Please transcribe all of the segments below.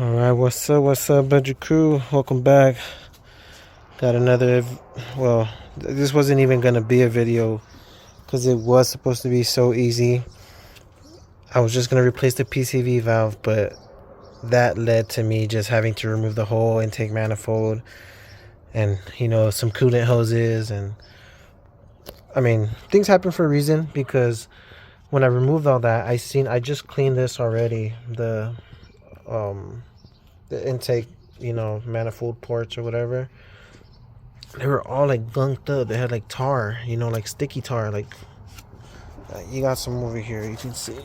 Alright, what's up, budget crew? Welcome back. Got another, well, this wasn't even gonna be a video because it was supposed to be so easy. I was just gonna replace the PCV valve, but that led to me just having to remove the whole intake manifold and, some coolant hoses. And I mean, things happen for a reason, because when I removed all that, I just cleaned this already, um, the intake, manifold ports or whatever. They were all like gunked up. They had like tar, like sticky tar. Like, you got some over here. You can see.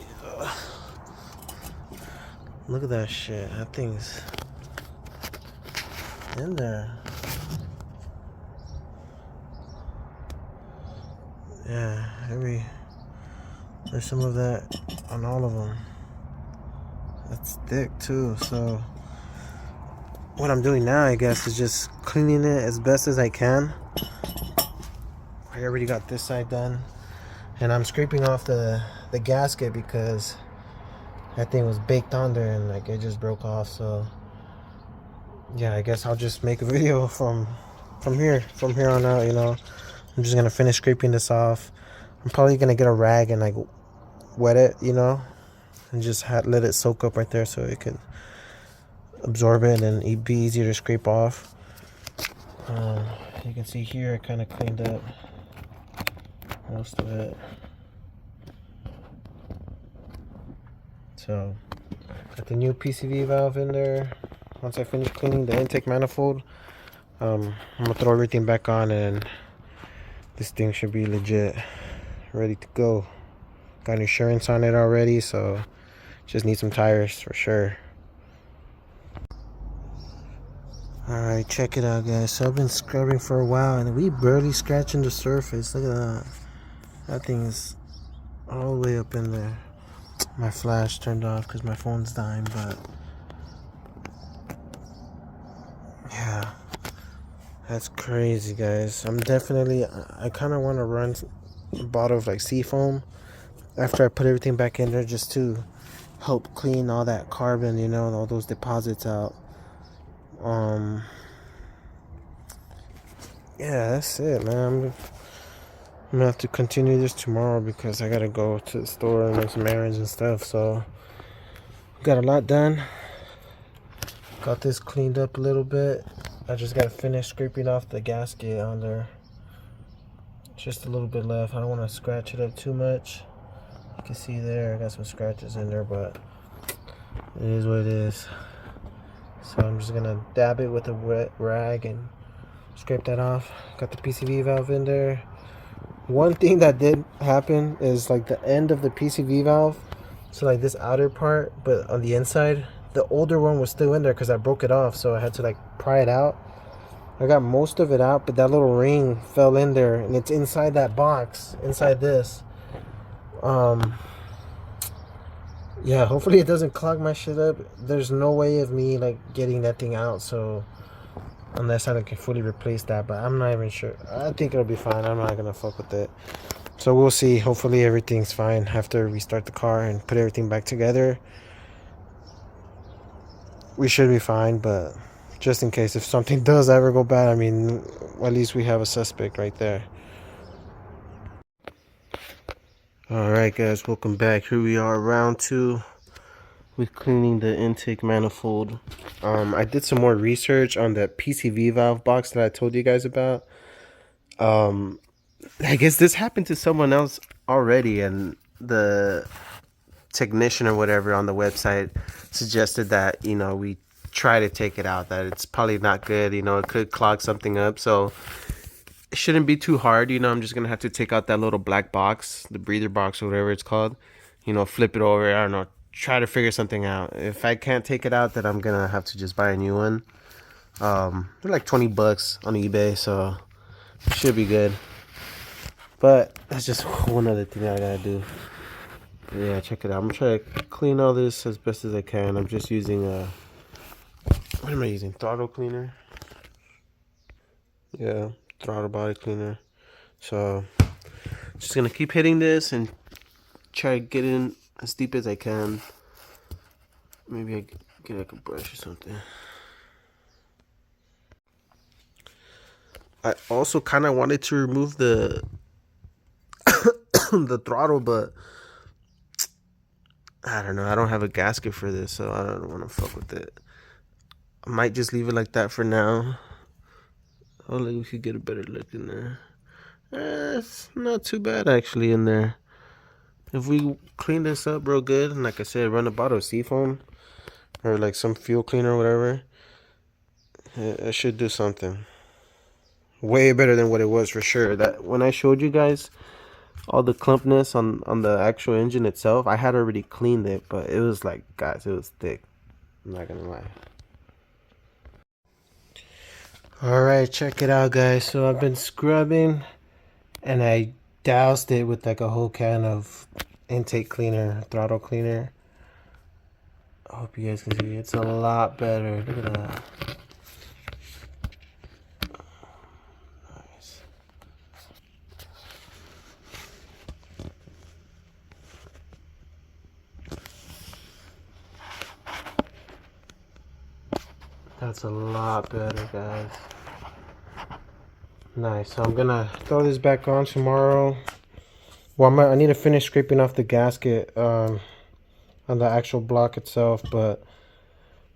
Look at that shit. That thing's in there. Yeah, there's some of that on all of them. That's thick too. So what I'm doing now, I guess, is just cleaning it as best as I can. I already got this side done, and I'm scraping off the gasket because that thing was baked on there and like it just broke off. So yeah, I guess I'll just make a video from here on out. I'm just gonna finish scraping this off. I'm probably gonna get a rag and like wet it, and just let it soak up right there so it could absorb it and it'd be easier to scrape off. You can see here I kind of cleaned up most of it. So got the new PCV valve in there. Once I finish cleaning the intake manifold, I'm gonna throw everything back on and this thing should be legit ready to go. Got insurance on it already, so just need some tires for sure. Alright, check it out, guys. So I've been scrubbing for a while and we barely scratching the surface. Look at that. That thing is all the way up in there. My flash turned off because my phone's dying, but yeah, that's crazy, guys. I kind of want to run a bottle of like seafoam after I put everything back in there, just to help clean all that carbon, all those deposits out. Yeah, that's it, man. I'm gonna have to continue this tomorrow because I gotta go to the store and make some errands and stuff. So got a lot done. Got this cleaned up a little bit. I just gotta finish scraping off the gasket on there. Just a little bit left. I don't want to scratch it up too much. You can see there I got some scratches in there, but it is what it is. So I'm just gonna dab it with a wet rag and scrape that off. Got the PCV valve in there. One thing that did happen is like the end of the PCV valve, so like this outer part, but on the inside, the older one was still in there because I broke it off, so I had to like pry it out. I got most of it out, but that little ring fell in there and it's inside that box, inside this. Yeah, hopefully it doesn't clog my shit up. There's no way of me like getting that thing out, so unless I can fully replace that, but I'm not even sure. I think it'll be fine. I'm not gonna fuck with it, so we'll see. Hopefully everything's fine after we start the car and put everything back together. We should be fine, but just in case if something does ever go bad, I mean, at least we have a suspect right there. Alright, guys, welcome back. Here we are, round 2 with cleaning the intake manifold. I did some more research on the PCV valve box that I told you guys about. I guess this happened to someone else already, and the technician or whatever on the website suggested that we try to take it out, that it's probably not good, it could clog something up. So it shouldn't be too hard. I'm just gonna have to take out that little black box, the breather box or whatever it's called, flip it over, I don't know, try to figure something out. If I can't take it out, then I'm gonna have to just buy a new one. They're like 20 bucks on eBay, so it should be good. But that's just one other thing I gotta do. Yeah, check it out. I'm gonna try to clean all this as best as I can. I'm just using what am I using? Throttle cleaner. Yeah, throttle body cleaner. So just gonna keep hitting this and try to get in as deep as I can. Maybe I get like a brush or something. I also kind of wanted to remove the the throttle, but I don't know. I don't have a gasket for this, so I don't want to fuck with it. I might just leave it like that for now. Hopefully we could get a better look in there. It's not too bad actually in there. If we clean this up real good, and like I said, run a bottle of seafoam or like some fuel cleaner or whatever, it should do something. Way better than what it was for sure. That when I showed you guys all the clumpness on the actual engine itself, I had already cleaned it, but it was like, guys, it was thick. I'm not gonna lie. Alright, check it out, guys. So I've been scrubbing and I doused it with like a whole can of intake cleaner, throttle cleaner. I hope you guys can see it's a lot better. Look at that. Nice. That's a lot better, guys. Nice. So I'm gonna throw this back on tomorrow. Well, I need to finish scraping off the gasket on the actual block itself, but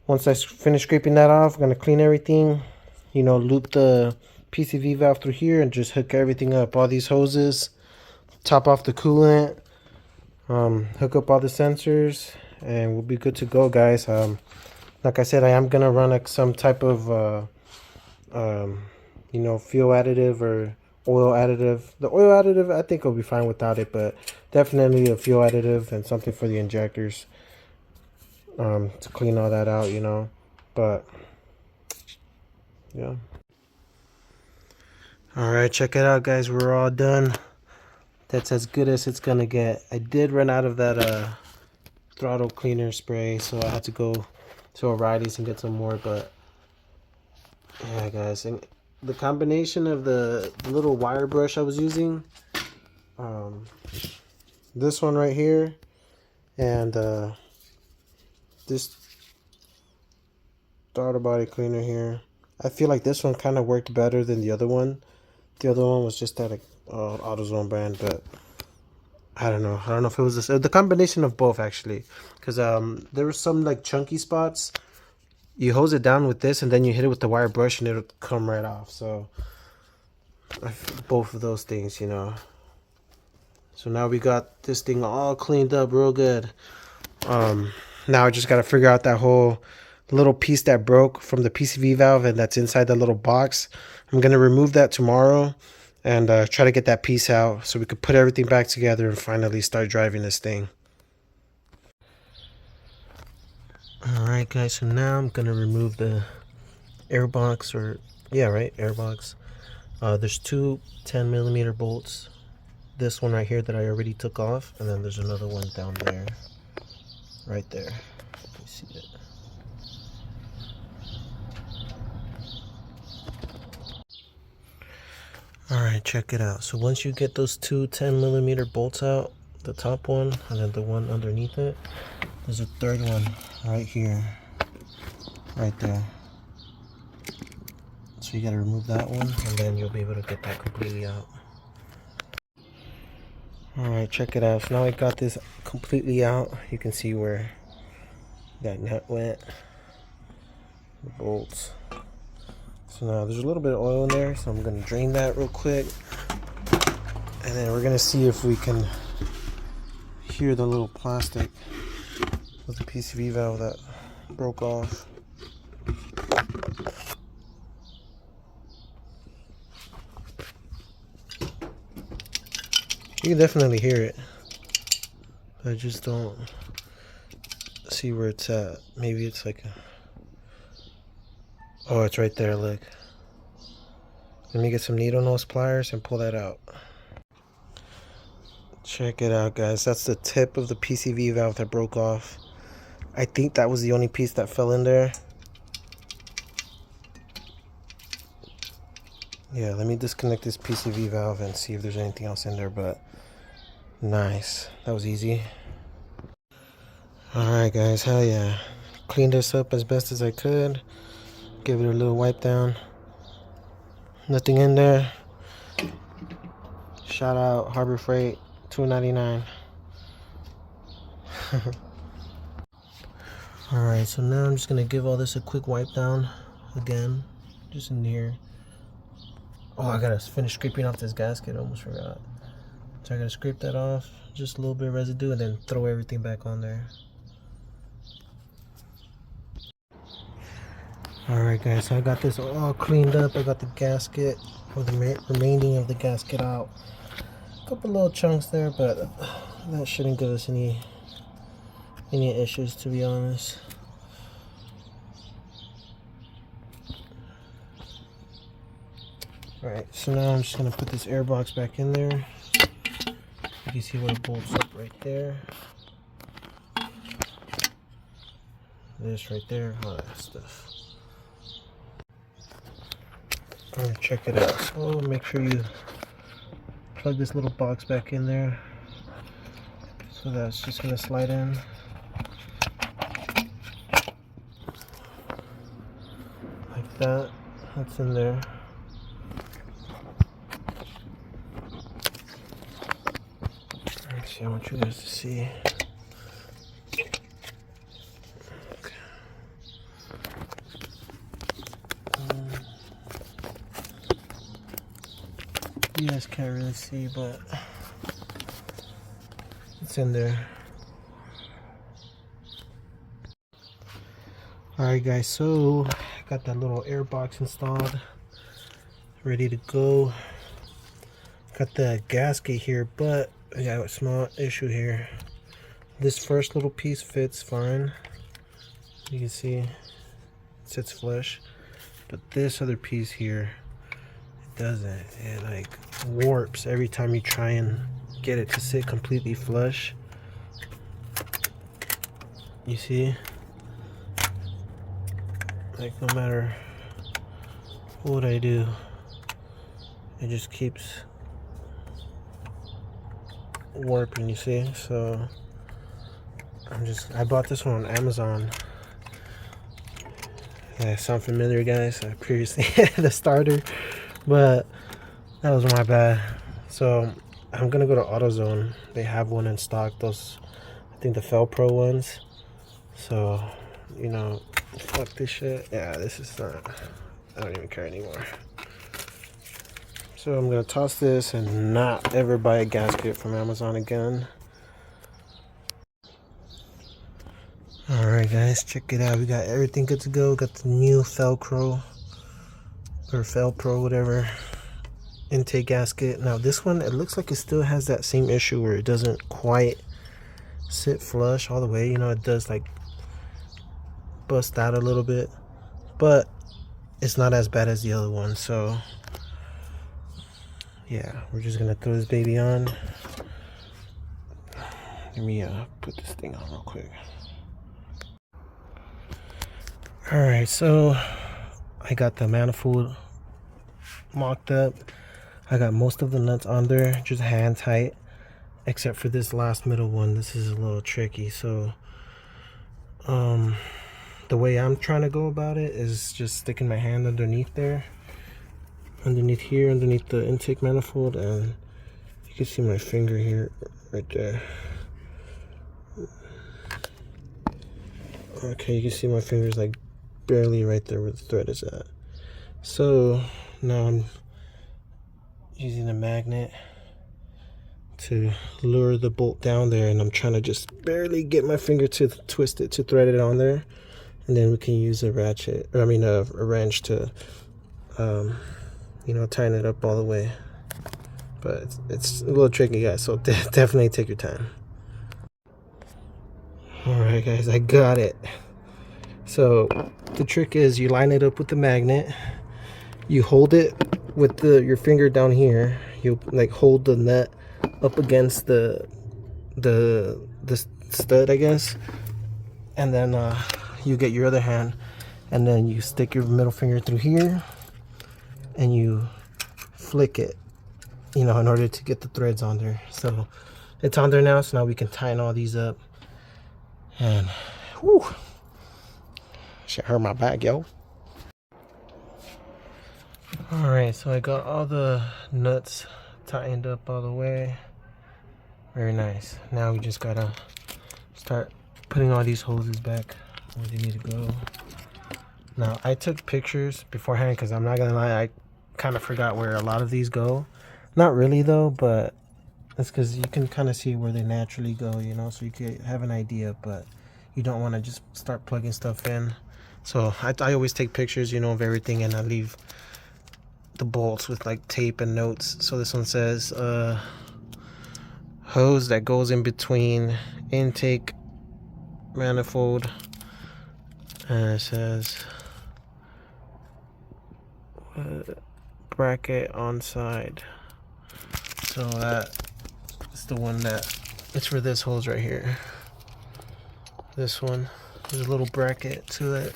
once I finish scraping that off, I'm gonna clean everything, you know, loop the PCV valve through here and just hook everything up, all these hoses, top off the coolant, hook up all the sensors, and we'll be good to go, guys. Like I said, I am gonna run like some type of you know, fuel additive or oil additive. The oil additive, I think I'll be fine without it, but definitely a fuel additive and something for the injectors to clean all that out, you know. But yeah. All right, check it out, guys. We're all done. That's as good as it's gonna get. I did run out of that throttle cleaner spray, so I had to go to O'Reilly's and get some more. But yeah, guys, and the combination of the little wire brush I was using, this one right here, and this throttle body cleaner here, I feel like this one kind of worked better than the other one. The other one was just that AutoZone brand, but I don't know. I don't know if it was the combination of both actually, because there were some like chunky spots. You hose it down with this and then you hit it with the wire brush and it'll come right off. So both of those things, you know. So now we got this thing all cleaned up real good. Now I just got to figure out that whole little piece that broke from the PCV valve and that's inside that little box. I'm going to remove that tomorrow and try to get that piece out so we could put everything back together and finally start driving this thing. Alright guys, so now I'm going to remove the air box, or yeah, right, air box. There's two 10mm bolts. This one right here that I already took off, and then there's another one down there, right there. You see it. Alright, check it out. So once you get those two 10mm bolts out, the top one and then the one underneath it, there's a third one right here, right there. So you got to remove that one and then you'll be able to get that completely out. Alright, check it out. So now I got this completely out. You can see where that nut went, the bolts. So now there's a little bit of oil in there, so I'm going to drain that real quick. And then we're going to see if we can hear the little plastic with the PCV valve that broke off. You can definitely hear it. I just don't see where it's at. Maybe it's like a... Oh, it's right there, look. Let me get some needle nose pliers and pull that out. Check it out, guys. That's the tip of the PCV valve that broke off. I think that was the only piece that fell in there. Yeah, let me disconnect this PCV valve and see if there's anything else in there, but nice. That was easy. Alright guys, hell yeah. clean this up as best as I could. Give it a little wipe down. Nothing in there. Shout out Harbor Freight, $2.99. Alright, so now I'm just gonna give all this a quick wipe down again, just in here. Oh, I gotta finish scraping off this gasket, I almost forgot. So I gotta scrape that off, just a little bit of residue, and then throw everything back on there. Alright guys, so I got this all cleaned up. I got the gasket, or the remaining of the gasket out. A couple little chunks there, but that shouldn't give us any issues, to be honest. Alright, so now I'm just gonna put this air box back in there. You can see where it bolts up right there. This right there, all that stuff. Alright, check it out. So make sure you plug this little box back in there. So that's just gonna slide in. Like that. That's in there. Let's see, I want you guys to see. Okay. You guys can't really see, but it's in there. Alright guys, so I got that little air box installed, ready to go. Got the gasket here, but I got a small issue here. This first little piece fits fine. You can see it sits flush, but this other piece here, it doesn't. It like warps every time you try and get it to sit completely flush. You see? Like no matter what I do, it just keeps warping, you see? So I bought this one on Amazon. Yeah, sound familiar guys? I previously had a starter, but that was my bad. So I'm gonna go to AutoZone. They have one in stock, those, I think the Felpro ones. So, you know, fuck this shit. Yeah, this is not, I don't even care anymore. So I'm gonna toss this and not ever buy a gasket from Amazon again. Alright guys, check it out. We got everything good to go. We got the new Felpro, or Felpro, whatever, intake gasket. Now this one, it looks like it still has that same issue where it doesn't quite sit flush all the way. You know, it does like bust out a little bit, but it's not as bad as the other one. So yeah, we're just gonna throw this baby on. Let me put this thing on real quick. Alright, so I got the manifold mocked up. I got most of the nuts on there, just hand tight, except for this last middle one. This is a little tricky. So the way I'm trying to go about it is just sticking my hand underneath there, underneath here, underneath the intake manifold, and you can see my finger here, right there. Okay, you can see my fingers like barely right there where the thread is at. So now I'm using a magnet to lure the bolt down there, and I'm trying to just barely get my finger to twist it, to thread it on there, and then we can use a ratchet, or I mean a wrench to you know, tighten it up all the way. But it's a little tricky guys, so definitely take your time. Alright guys, I got it. So the trick is you line it up with the magnet, you hold it with your finger down here, you like hold the nut up against the stud, I guess, and then you get your other hand, and then you stick your middle finger through here and you flick it, you know, in order to get the threads on there. So it's on there now, so now we can tighten all these up, and whew, Shit hurt my back, yo. Alright, so I got all the nuts tightened up all the way. Very nice. Now we just gotta start putting all these hoses back where they need to go. Now, I took pictures beforehand because I'm not gonna lie, I kind of forgot where a lot of these go. Not really though, but that's because you can kind of see where they naturally go, you know, so you can have an idea, but you don't want to just start plugging stuff in. So I always take pictures, you know, of everything, and I leave the bolts with like tape and notes. So this one says hose that goes in between intake manifold, and it says bracket on side. So that is the one that it's for this hose right here. This one, there's a little bracket to it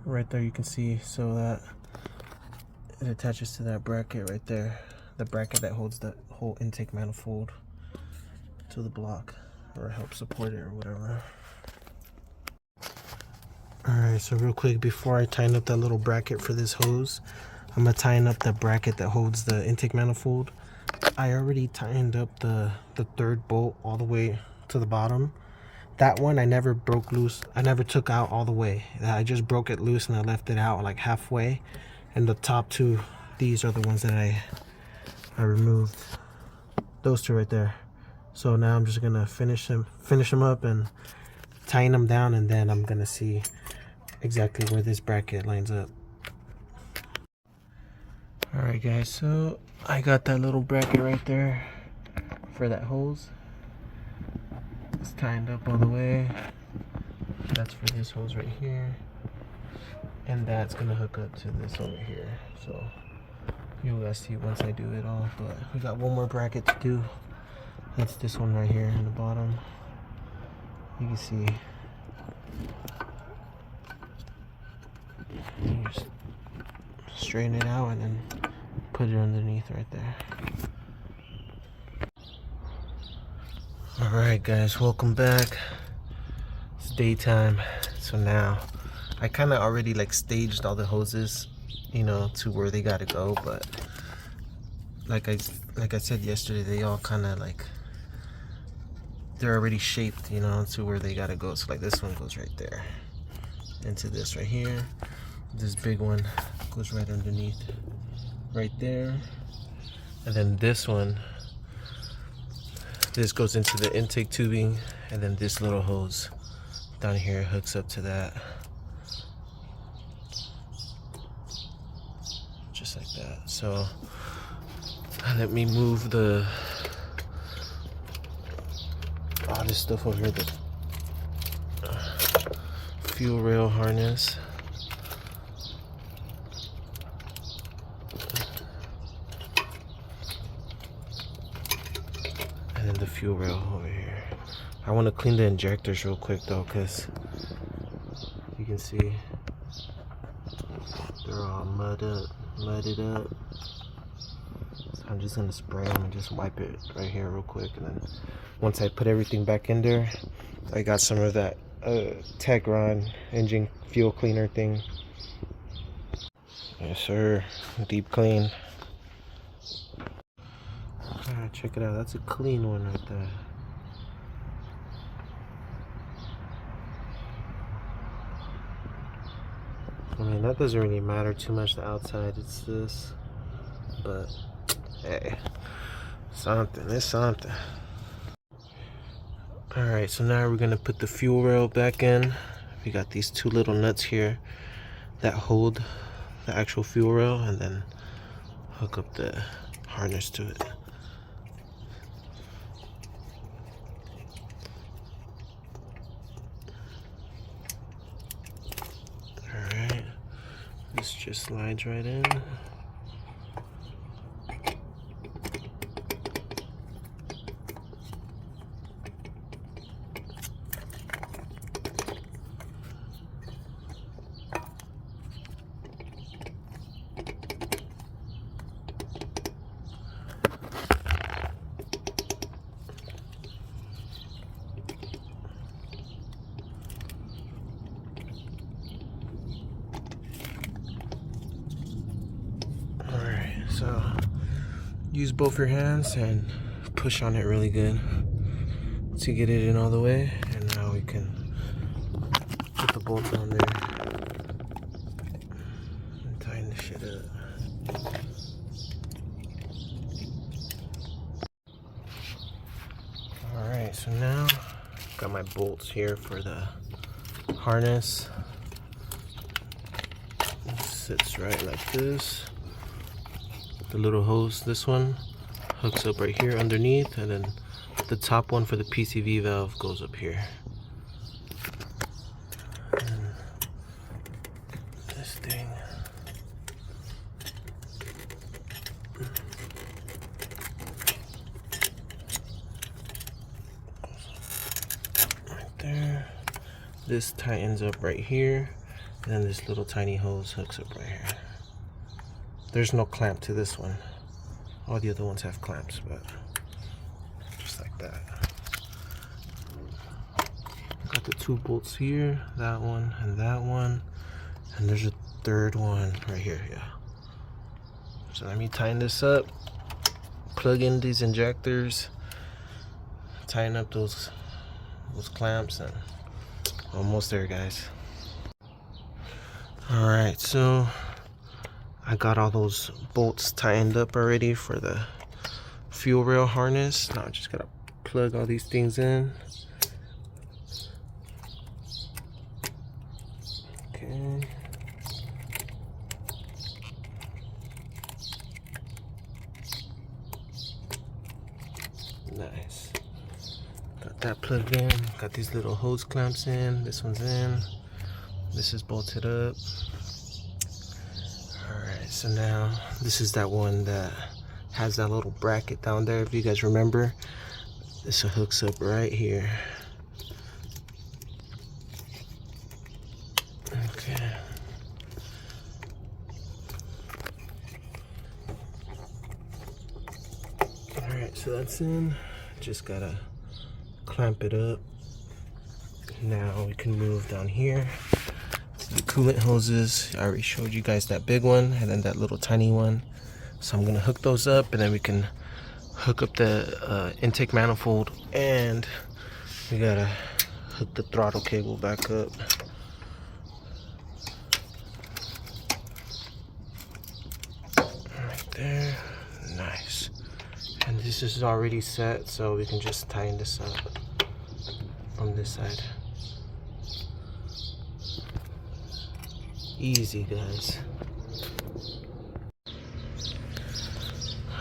right there, you can see, so that it attaches to that bracket right there, the bracket that holds the whole intake manifold to the block, or helps support it or whatever. Alright, so real quick, before I tighten up that little bracket for this hose, I'm gonna tighten up the bracket that holds the intake manifold. I already tightened up the third bolt all the way to the bottom. That one I never broke loose. I never took out all the way. I just broke it loose and I left it out like halfway. And the top two, these are the ones that I removed. Those two right there. So now I'm just gonna finish them up and tighten them down, and then I'm gonna see exactly where this bracket lines up. Alright guys, so I got that little bracket right there for that hose. It's tightened up all the way. That's for this hose right here. And that's gonna hook up to this over here. So you'll guys see once I do it all. But we got one more bracket to do. That's this one right here in the bottom. You can see. You just straighten it out and then put it underneath right there. Alright guys, welcome back. It's daytime. So now I kind of already like staged all the hoses, you know, to where they gotta go, but like I said yesterday, they all kind of like, they're already shaped, you know, to where they gotta go. So like this one goes right there into this right here. This big one goes right underneath right there, and then this one, this goes into the intake tubing, and then this little hose down here hooks up to that, just like that. So let me move all this stuff over here, the fuel rail harness. And then the fuel rail over here. I want to clean the injectors real quick though, because you can see they're all mudded up. So I'm just gonna spray them and just wipe it right here real quick, and then once I put everything back in there, I got some of that Tegron engine fuel cleaner thing. Yes sir, deep clean. Alright, check it out, that's a clean one right there. I mean, that doesn't really matter too much, the outside, it's this, but hey, something, it's something. Alright, so now we're gonna put the fuel rail back in. We got these two little nuts here that hold the actual fuel rail, and then hook up the harness to it. Alright, this just slides right in. So use both your hands and push on it really good to get it in all the way. And now we can put the bolts on there and tighten the shit up. Alright, so now got my bolts here for the harness. It sits right like this. The little hose, this one hooks up right here underneath, and then the top one for the PCV valve goes up here. And this thing right there. This tightens up right here, and then this little tiny hose hooks up right here. There's no clamp to this one. All the other ones have clamps, but just like that. Got the two bolts here, that one and that one, and there's a third one right here. Yeah. So let me tighten this up, plug in these injectors, tighten up those clamps, and almost there, guys. All right, so I got all those bolts tightened up already for the fuel rail harness. Now I just gotta plug all these things in. Okay. Nice. Got that plugged in. Got these little hose clamps in. This one's in. This is bolted up. Alright, so now this is that one that has that little bracket down there. If you guys remember, this hooks up right here. Okay. Alright, so that's in. Just gotta clamp it up. Now we can move down here. The coolant hoses, I already showed you guys that big one and then that little tiny one. So I'm gonna hook those up, and then we can hook up the intake manifold, and we gotta hook the throttle cable back up. Right there, nice. And this is already set, so we can just tighten this up from this side. Easy, guys.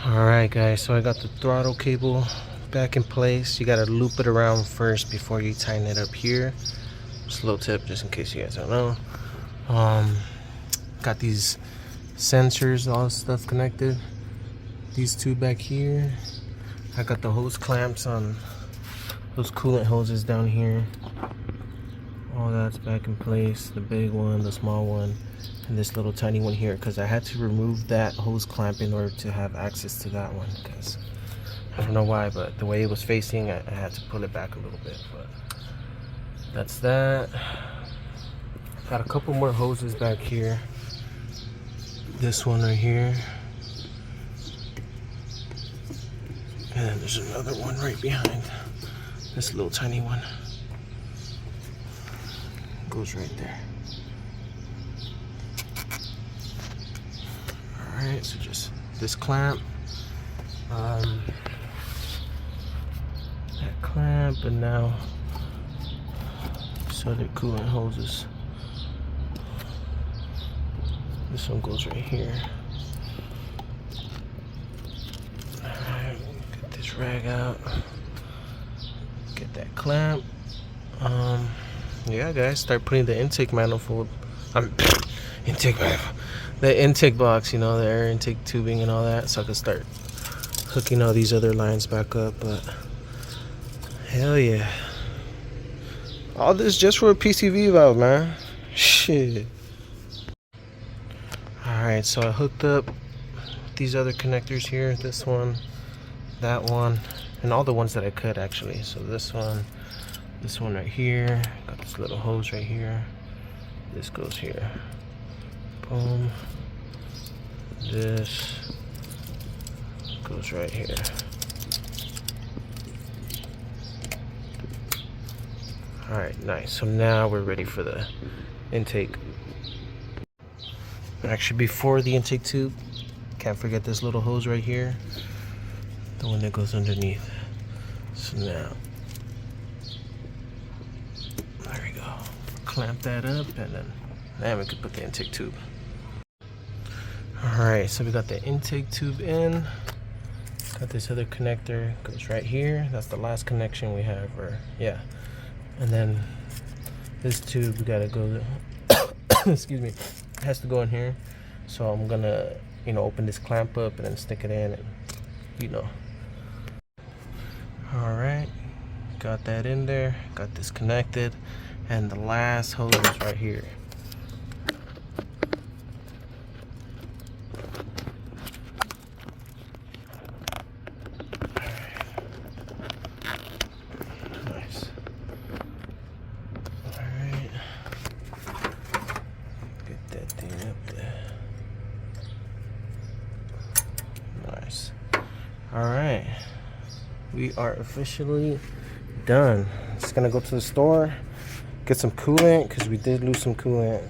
Alright, guys, so I got the throttle cable back in place. You gotta loop it around first before you tighten it up here. Just a little tip, just in case you guys don't know. Got these sensors, all this stuff connected. These two back here. I got the hose clamps on those coolant hoses down here. All that's back in place, the big one, the small one, and this little tiny one here, because I had to remove that hose clamp in order to have access to that one, because I don't know why, but the way it was facing, I had to pull it back a little bit. But that's that. Got a couple more hoses back here. This one right here, and then there's another one right behind this little tiny one. Goes right there. Alright, so just this clamp, that clamp, and now this other coolant hoses. This one goes right here. Alright, get this rag out, get that clamp. Yeah, guys, start putting the intake manifold, the intake box, you know, the air intake tubing and all that, so I can start hooking all these other lines back up. But hell yeah, all this just for a PCV valve, man. Shit. Alright, so I hooked up these other connectors here, this one, that one, and all the ones that I could actually. So this one right here, got this little hose right here, this goes here, boom, this, Goes right here. Alright, nice. So now we're ready for the intake. Actually, before the intake tube, can't forget this little hose right here, the one that goes underneath. So now, there we go. Clamp that up, and then we can put the intake tube. Alright, so we got the intake tube in. Got this other connector, goes right here. That's the last connection we have, or yeah. And then this tube, we gotta go, excuse me, it has to go in here. So I'm gonna, open this clamp up and then stick it in, and All right, got that in there, got this connected, and the last hose is right here. Alright, we are officially done. Just gonna go to the store, get some coolant, because we did lose some coolant.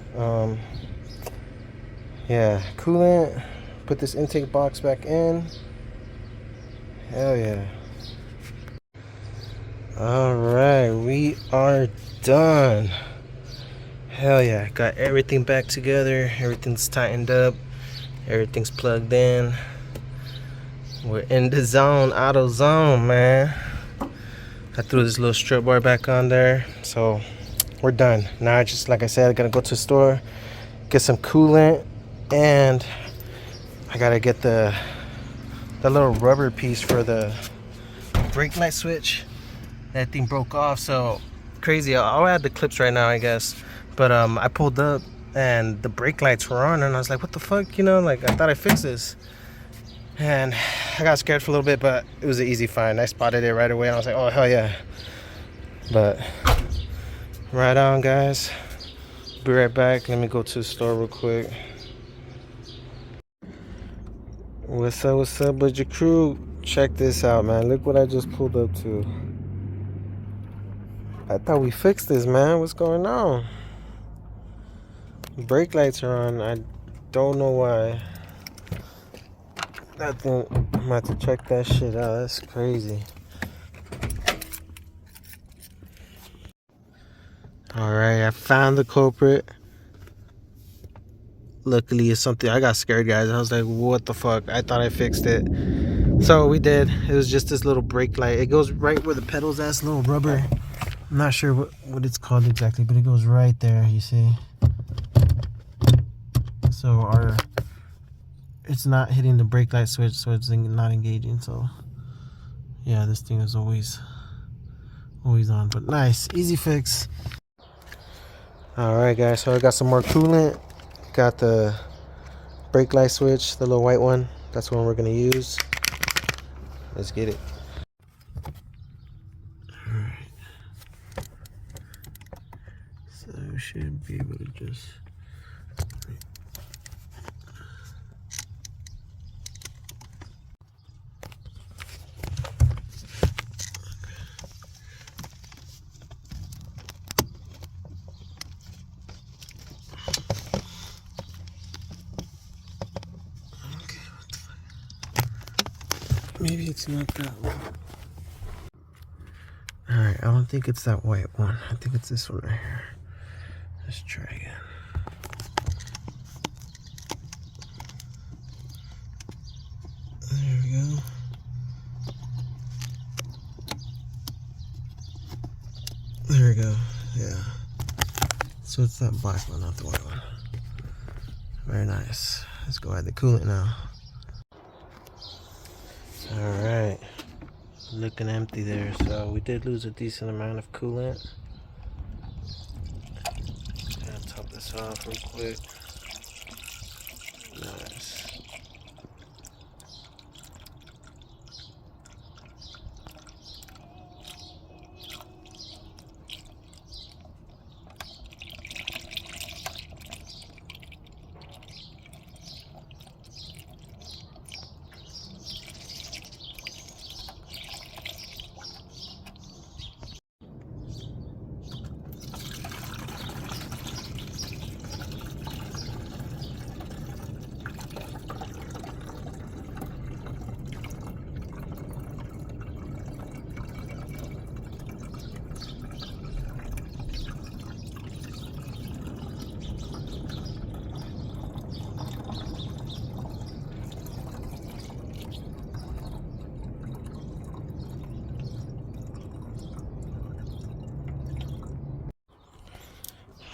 Yeah, coolant, put this intake box back in. Hell yeah. Alright, we are done. Hell yeah, got everything back together, everything's tightened up, everything's plugged in. We're in the zone, auto zone, man. I threw this little strip bar back on there, so we're done. Now I just, like I said, I gotta go to the store, get some coolant, and I gotta get the little rubber piece for the brake light switch. That thing broke off, so crazy. I'll add the clips right now, I guess. But I pulled up and the brake lights were on, and I was like, what the fuck, like I thought I fixed this. And I got scared for a little bit, but it was an easy find. I spotted it right away, and I was like, oh, hell yeah. But right on, guys. Be right back. Let me go to the store real quick. What's up with your crew? Check this out, man. Look what I just pulled up to. I thought we fixed this, man. What's going on? Brake lights are on. I don't know why. I think I'm about to check that shit out. That's crazy. Alright, I found the culprit. Luckily, it's something. I got scared, guys. I was like, what the fuck? I thought I fixed it. So we did. It was just this little brake light. It goes right where the pedals at. Little rubber. I'm not sure what it's called exactly, but it goes right there, you see. So it's not hitting the brake light switch, so it's not engaging. So yeah, this thing is always on. But nice, easy fix. Alright, guys, so I got some more coolant. Got the brake light switch, the little white one. That's the one we're gonna use. Let's get it. Alright, so we should be able to just maybe it's not that one. Alright, I don't think it's that white one. I think it's this one right here. Let's try again. There we go. There we go. Yeah. So it's that black one, not the white one. Very nice. Let's go add the coolant now. Alright, looking empty there, so we did lose a decent amount of coolant. Gonna top this off real quick. Nice.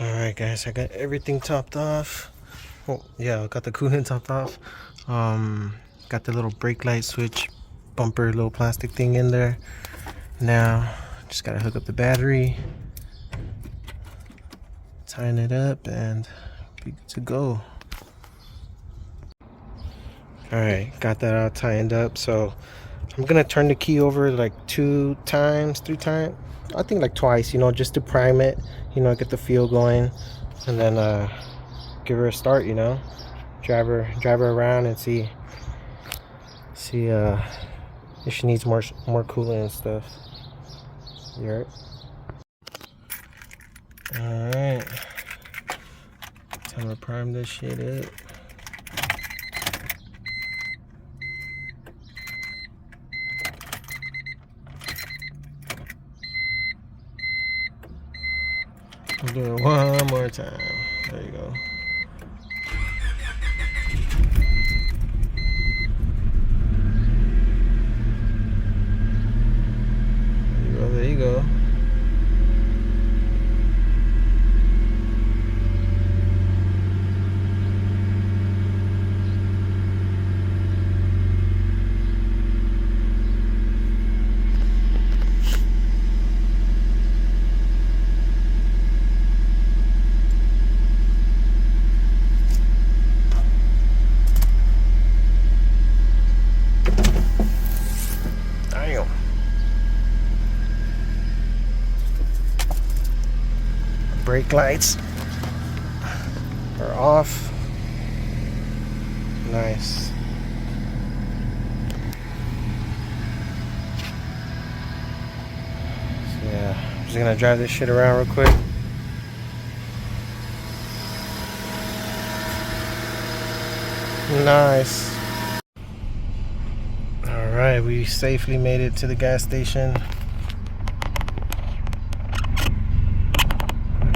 Alright guys, I got everything topped off. Oh yeah, I got the coolant topped off. Got the little brake light switch bumper, little plastic thing in there. Now just gotta hook up the battery, tighten it up, and be good to go. Alright, got that all tightened up. So I'm gonna turn the key over like 2 times, 3 times, I think like twice, you know, just to prime it, you know, get the feel going, and then give her a start, you know, drive her around and see if she needs more coolant and stuff. You alright? Alright, time to prime this shit up. I'll do it one more time. There you go. There you go. Damn. Brake lights are off. Nice. So yeah, I'm just gonna drive this shit around real quick. Nice. Alright, we safely made it to the gas station. Looks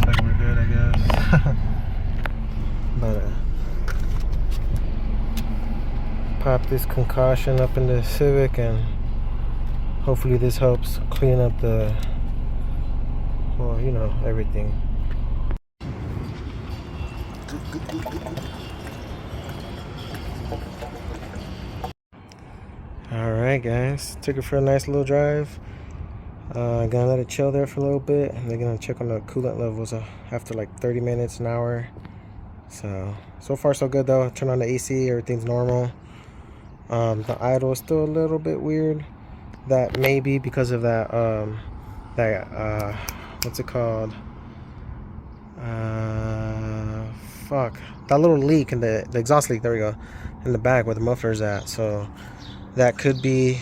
like we're good, I guess. But pop this concoction up in the Civic, and hopefully this helps clean up the, well, you know, everything. Alright guys, took it for a nice little drive. Gonna let it chill there for a little bit, and they're gonna check on the coolant levels after like 30 minutes, an hour. So far so good though. Turn on the AC, everything's normal. The idle is still a little bit weird. That may be because of that what's it called? Fuck, that little leak in the exhaust leak, there we go, in the back where the muffler's at. So that could be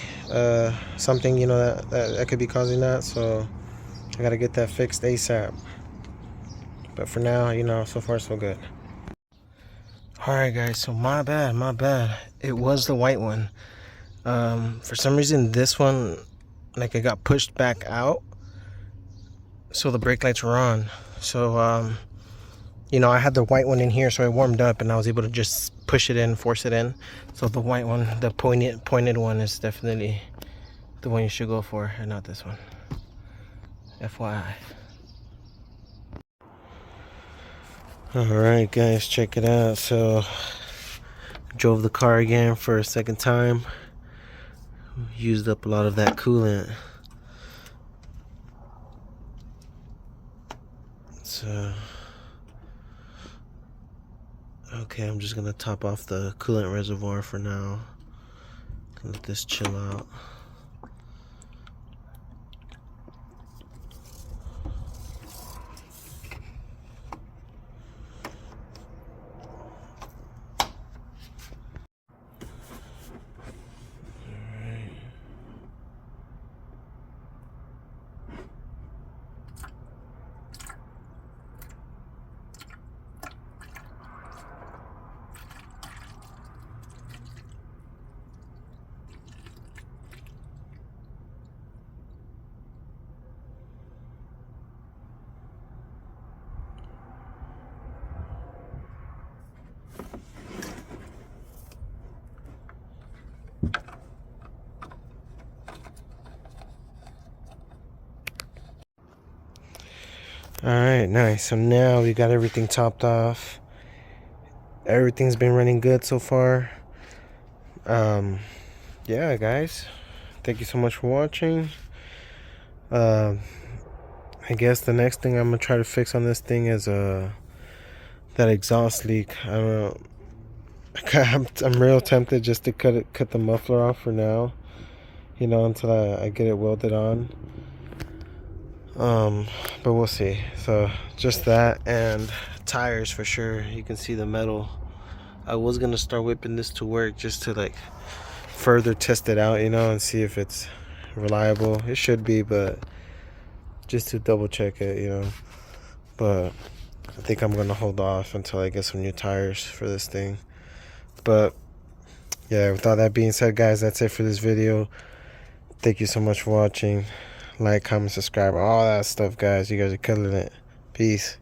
something, you know, that could be causing that. So I gotta get that fixed ASAP. But for now, you know, so far so good. Alright guys, so my bad. It was the white one. For some reason this one, like, it got pushed back out, so the brake lights were on. So you know, I had the white one in here, so it warmed up and I was able to just push it in, force it in. So the white one, the pointed one, is definitely the one you should go for, and not this one. FYI. Alright guys, check it out. So drove the car again for a second time. Used up a lot of that coolant. So okay, I'm just gonna top off the coolant reservoir for now. Let this chill out. Alright, nice. So now we got everything topped off. Everything's been running good so far. Yeah, guys, thank you so much for watching. I guess the next thing I'm gonna try to fix on this thing is that exhaust leak. I don't know. I'm real tempted just to cut the muffler off for now, you know, until I get it welded on. But we'll see. So just that, and tires for sure. You can see the metal. I was gonna start whipping this to work just to like further test it out, you know, and see if it's reliable. It should be, but just to double check it, you know. But I think I'm gonna hold off until I get some new tires for this thing. But yeah, with all that being said, guys, that's it for this video. Thank you so much for watching. Like, comment, subscribe, all that stuff, guys. You guys are killing it. Peace.